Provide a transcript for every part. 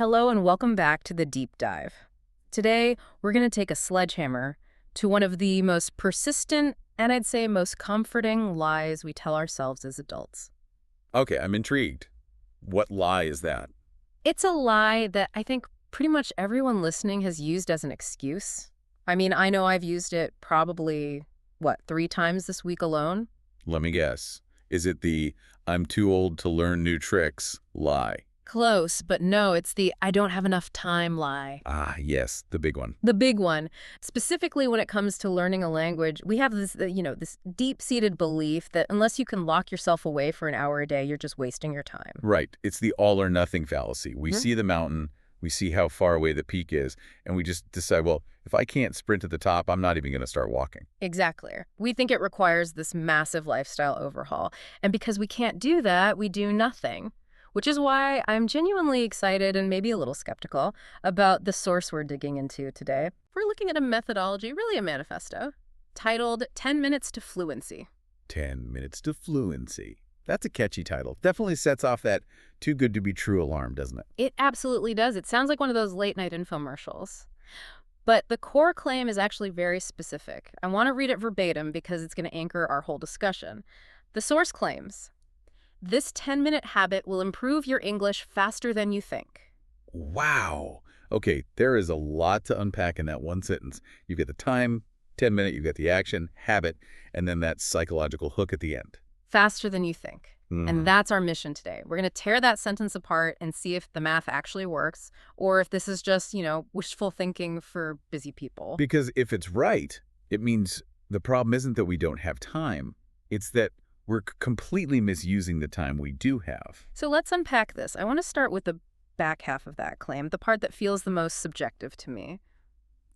Hello and welcome back to the deep dive. Today, we're going to take a sledgehammer to one of the most persistent and I'd say most comforting lies we tell ourselves as adults. Okay, I'm intrigued. What lie is that? It's a lie that I think pretty much everyone listening has used as an excuse. I mean, I know I've used it probably, 3 times this week alone? Let me guess. Is it the "I'm too old to learn new tricks" lie? Close, but no, it's the I don't have enough time lie. Ah, yes, the big one. The big one. Specifically when it comes to learning a language, we have this deep-seated belief that unless you can lock yourself away for an hour a day, you're just wasting your time. Right. It's the all or nothing fallacy. We Mhm. see the mountain, we see how far away the peak is, and we just decide, well, if I can't sprint to the top, I'm not even going to start walking. Exactly. We think it requires this massive lifestyle overhaul. And because we can't do that, we do nothing. Which is why I'm genuinely excited and maybe a little skeptical about the source we're digging into today. We're looking at a methodology, really a manifesto, titled 10 Minutes to Fluency. 10 Minutes to Fluency. That's a catchy title. Definitely sets off that too good to be true alarm, doesn't it? It absolutely does. It sounds like one of those late-night infomercials. But the core claim is actually very specific. I want to read it verbatim because it's going to anchor our whole discussion. The source claims, "This 10-minute habit will improve your English faster than you think." Wow. Okay, there is a lot to unpack in that one sentence. You've got the time, 10-minute, you've got the action, habit, and then that psychological hook at the end. Faster than you think. And Mhm. that's our mission today. We're going to tear that sentence apart and see if the math actually works or if this is just, wishful thinking for busy people. Because if it's right, it means the problem isn't that we don't have time. It's that we're completely misusing the time we do have. So let's unpack this. I want to start with the back half of that claim, the part that feels the most subjective to me.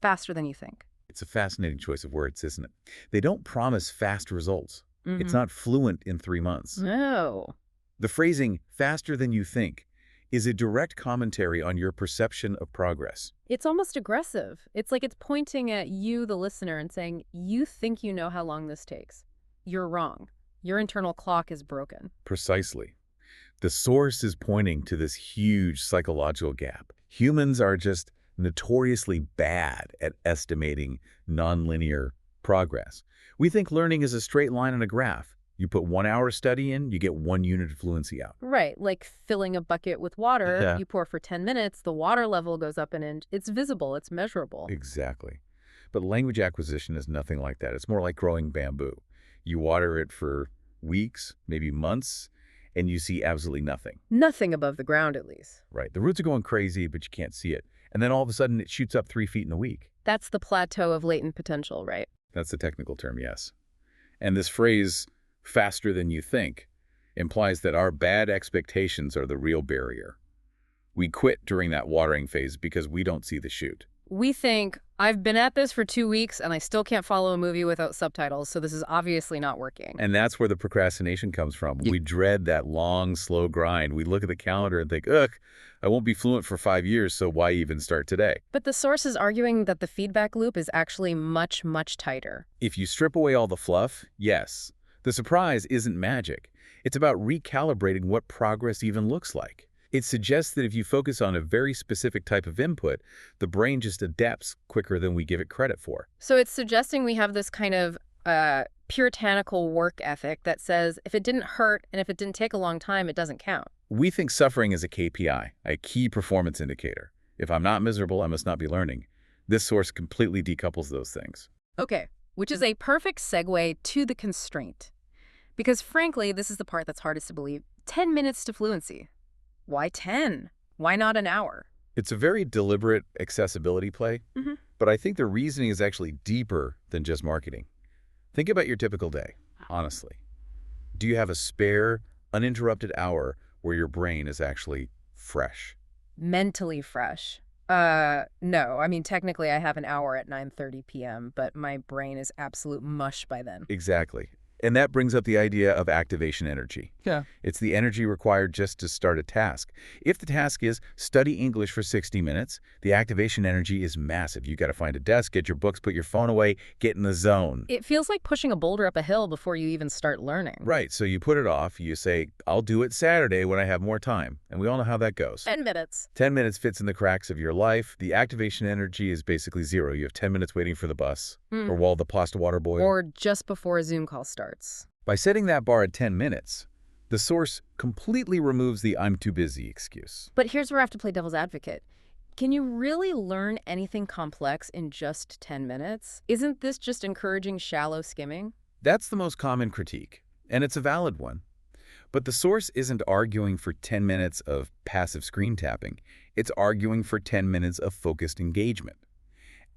Faster than you think. It's a fascinating choice of words, isn't it? They don't promise fast results. It's Mm-hmm. not fluent in 3 months. No. The phrasing "faster than you think" is a direct commentary on your perception of progress. It's almost aggressive. It's like it's pointing at you, the listener, and saying, you think you know how long this takes. You're wrong. Your internal clock is broken. Precisely. The source is pointing to this huge psychological gap. Humans are just notoriously bad at estimating nonlinear progress. We think learning is a straight line on a graph. You put 1 hour of study in, you get 1 unit of fluency out. Right, like filling a bucket with water, Yeah. you pour for 10 minutes, the water level goes up an inch. It's visible, it's measurable. Exactly. But language acquisition is nothing like that. It's more like growing bamboo. You water it for weeks, maybe months, and you see absolutely nothing. Nothing above the ground, at least. Right. The roots are going crazy, but you can't see it. And then all of a sudden it shoots up 3 feet in a week. That's the plateau of latent potential, right? That's the technical term, yes. And this phrase, "faster than you think," implies that our bad expectations are the real barrier. We quit during that watering phase because we don't see the shoot. We think, I've been at this for 2 weeks and I still can't follow a movie without subtitles, so this is obviously not working. And that's where the procrastination comes from. Ye- We dread that long, slow grind. We look at the calendar and think, ugh, I won't be fluent for 5 years, so why even start today? But the source is arguing that the feedback loop is actually much, much tighter. If you strip away all the fluff, yes. The surprise isn't magic. It's about recalibrating what progress even looks like. It suggests that if you focus on a very specific type of input, the brain just adapts quicker than we give it credit for. So it's suggesting we have this kind of puritanical work ethic that says if it didn't hurt and if it didn't take a long time, it doesn't count. We think suffering is a KPI, a key performance indicator. If I'm not miserable, I must not be learning. This source completely decouples those things. Okay, which is a perfect segue to the constraint. Because frankly, this is the part that's hardest to believe. 10 minutes to fluency. Why 10? Why not an hour? It's a very deliberate accessibility play, Mhm. but I think the reasoning is actually deeper than just marketing. Think about your typical day, honestly. Do you have a spare, uninterrupted hour where your brain is actually fresh? Mentally fresh. No. I mean, technically I have an hour at 9:30 p.m., but my brain is absolute mush by then. Exactly. And that brings up the idea of activation energy. Yeah. It's the energy required just to start a task. If the task is study English for 60 minutes, the activation energy is massive. You got to find a desk, get your books, put your phone away, get in the zone. It feels like pushing a boulder up a hill before you even start learning. Right, so you put it off. You say, I'll do it Saturday when I have more time. And we all know how that goes. 10 minutes. 10 minutes fits in the cracks of your life. The activation energy is basically zero. You have 10 minutes waiting for the bus, or while the pasta water boils. Or just before a Zoom call starts. By setting that bar at 10 minutes, the source completely removes the I'm too busy excuse. But here's where I have to play devil's advocate. Can you really learn anything complex in just 10 minutes? Isn't this just encouraging shallow skimming? That's the most common critique, and it's a valid one. But the source isn't arguing for 10 minutes of passive screen tapping. It's arguing for 10 minutes of focused engagement.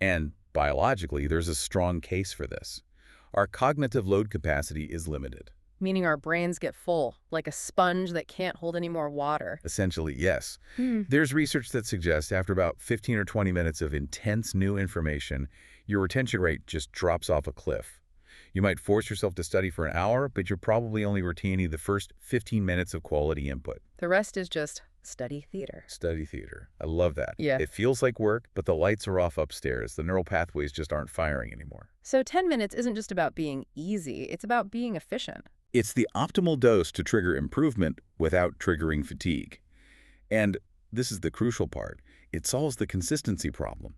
And biologically, there's a strong case for this. Our cognitive load capacity is limited. Meaning our brains get full, like a sponge that can't hold any more water. Essentially, yes. There's research that suggests after about 15 or 20 minutes of intense new information, your retention rate just drops off a cliff. You might force yourself to study for an hour, but you're probably only retaining the first 15 minutes of quality input. The rest is just study theater. Study theater. I love that. Yeah. It feels like work, but the lights are off upstairs. The neural pathways just aren't firing anymore. So 10 minutes isn't just about being easy, it's about being efficient. It's the optimal dose to trigger improvement without triggering fatigue. And this is the crucial part. It solves the consistency problem.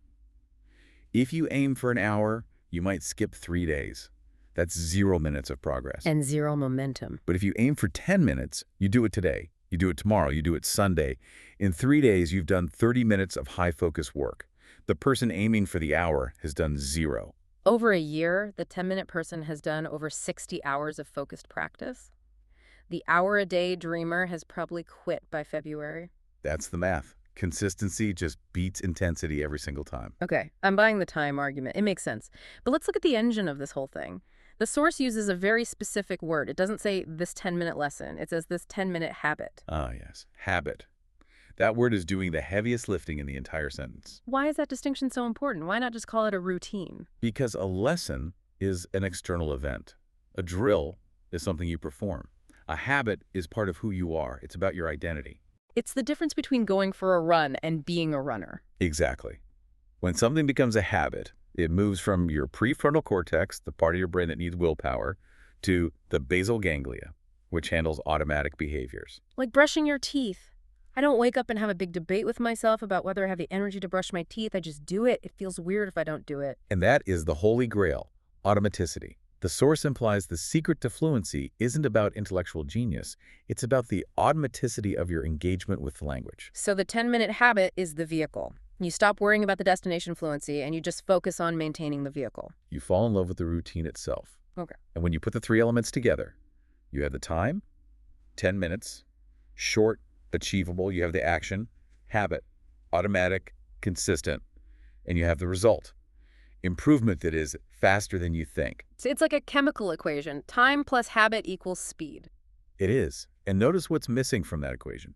If you aim for an hour, you might skip 3 days. That's 0 minutes of progress. And zero momentum. But if you aim for 10 minutes, you do it today. You do it tomorrow. You do it Sunday. In 3 days, you've done 30 minutes of high-focus work. The person aiming for the hour has done 0. Over a year, the 10-minute person has done over 60 hours of focused practice. The hour-a-day dreamer has probably quit by February. That's the math. Consistency just beats intensity every single time. Okay, I'm buying the time argument. It makes sense. But let's look at the engine of this whole thing. The source uses a very specific word. It doesn't say this 10-minute lesson. It says this 10-minute habit. Ah, yes. Habit. That word is doing the heaviest lifting in the entire sentence. Why is that distinction so important? Why not just call it a routine? Because a lesson is an external event. A drill is something you perform. A habit is part of who you are. It's about your identity. It's the difference between going for a run and being a runner. Exactly. When something becomes a habit, it moves from your prefrontal cortex, the part of your brain that needs willpower, to the basal ganglia, which handles automatic behaviors. Like brushing your teeth. I don't wake up and have a big debate with myself about whether I have the energy to brush my teeth. I just do it. It feels weird if I don't do it. And that is the holy grail, automaticity. The source implies the secret to fluency isn't about intellectual genius. It's about the automaticity of your engagement with the language. So the 10-minute habit is the vehicle. You stop worrying about the destination fluency and you just focus on maintaining the vehicle. You fall in love with the routine itself. Okay. And when you put the 3 elements together, you have the time, 10 minutes, short, achievable, you have the action, habit, automatic, consistent, and you have the result. Improvement that is faster than you think. So it's like a chemical equation. Time plus habit equals speed. It is. And notice what's missing from that equation.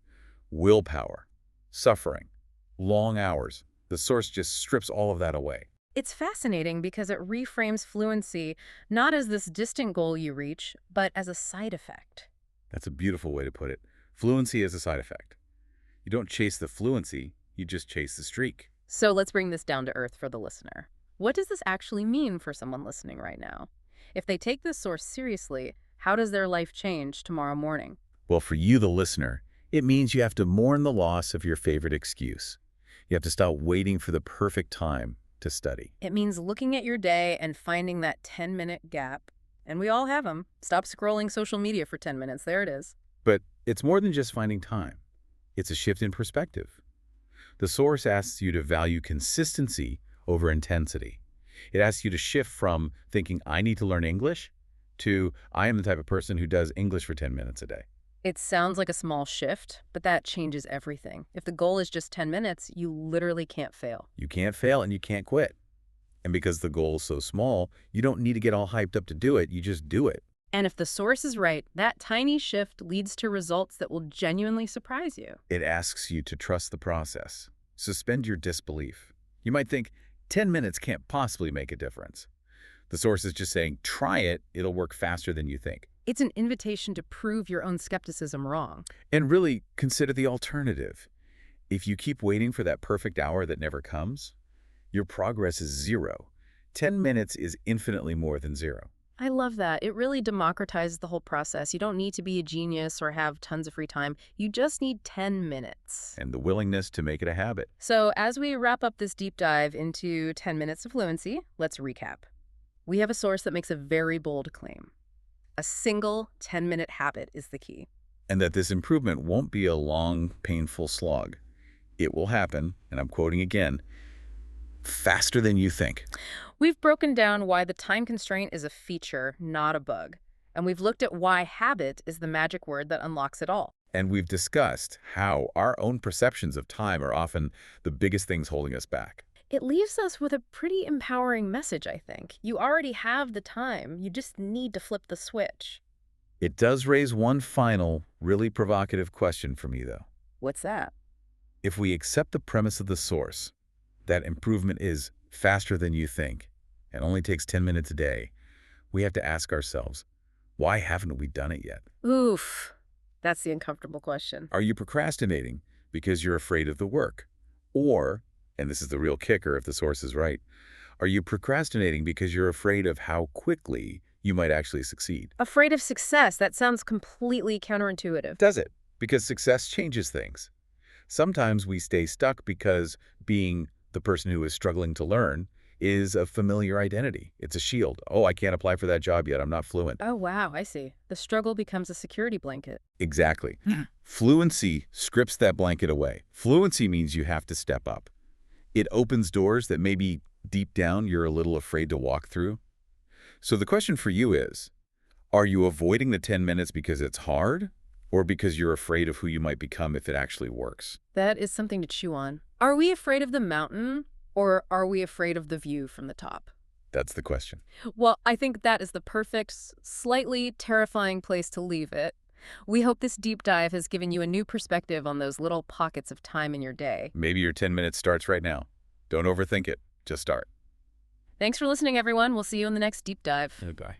Willpower, suffering, long hours. The source just strips all of that away. It's fascinating because it reframes fluency not as this distant goal you reach, but as a side effect. That's a beautiful way to put it. Fluency is a side effect. You don't chase the fluency, you just chase the streak. So let's bring this down to earth for the listener. What does this actually mean for someone listening right now? If they take this source seriously, how does their life change tomorrow morning? Well, for you, the listener, it means you have to mourn the loss of your favorite excuse. You have to stop waiting for the perfect time to study. It means looking at your day and finding that 10-minute gap. And we all have them. Stop scrolling social media for 10 minutes. There it is. But it's more than just finding time. It's a shift in perspective. The source asks you to value consistency over intensity. It asks you to shift from thinking, I need to learn English, to I am the type of person who does English for 10 minutes a day. It sounds like a small shift, but that changes everything. If the goal is just 10 minutes, you literally can't fail. You can't fail and you can't quit. And because the goal is so small, you don't need to get all hyped up to do it. You just do it. And if the source is right, that tiny shift leads to results that will genuinely surprise you. It asks you to trust the process. Suspend your disbelief. You might think, 10 minutes can't possibly make a difference. The source is just saying, try it, it'll work faster than you think. It's an invitation to prove your own skepticism wrong. And really, consider the alternative. If you keep waiting for that perfect hour that never comes, your progress is zero. 10 minutes is infinitely more than zero. I love that. It really democratizes the whole process. You don't need to be a genius or have tons of free time. You just need 10 minutes. And the willingness to make it a habit. So as we wrap up this deep dive into 10 minutes of fluency, let's recap. We have a source that makes a very bold claim. A single 10-minute habit is the key. And that this improvement won't be a long, painful slog. It will happen, and I'm quoting again, faster than you think. We've broken down why the time constraint is a feature, not a bug. And we've looked at why habit is the magic word that unlocks it all. And we've discussed how our own perceptions of time are often the biggest things holding us back. It leaves us with a pretty empowering message, I think. You already have the time. You just need to flip the switch. It does raise one final, really provocative question for me, though. What's that? If we accept the premise of the source, that improvement is faster than you think and only takes 10 minutes a day, we have to ask ourselves, why haven't we done it yet? Oof. That's the uncomfortable question. Are you procrastinating because you're afraid of the work? Or, and this is the real kicker if the source is right, are you procrastinating because you're afraid of how quickly you might actually succeed? Afraid of success. That sounds completely counterintuitive. Does it? Because success changes things. Sometimes we stay stuck because being the person who is struggling to learn is a familiar identity. It's a shield. Oh, I can't apply for that job yet. I'm not fluent. Oh, wow, I see. The struggle becomes a security blanket. Exactly. Fluency strips that blanket away. Fluency means you have to step up. It opens doors that maybe deep down you're a little afraid to walk through. So the question for you is, are you avoiding the 10 minutes because it's hard or because you're afraid of who you might become if it actually works? That is something to chew on. Are we afraid of the mountain or are we afraid of the view from the top? That's the question. Well, I think that is the perfect, slightly terrifying place to leave it. We hope this deep dive has given you a new perspective on those little pockets of time in your day. Maybe your 10 minutes starts right now. Don't overthink it. Just start. Thanks for listening, everyone. We'll see you in the next deep dive. Bye.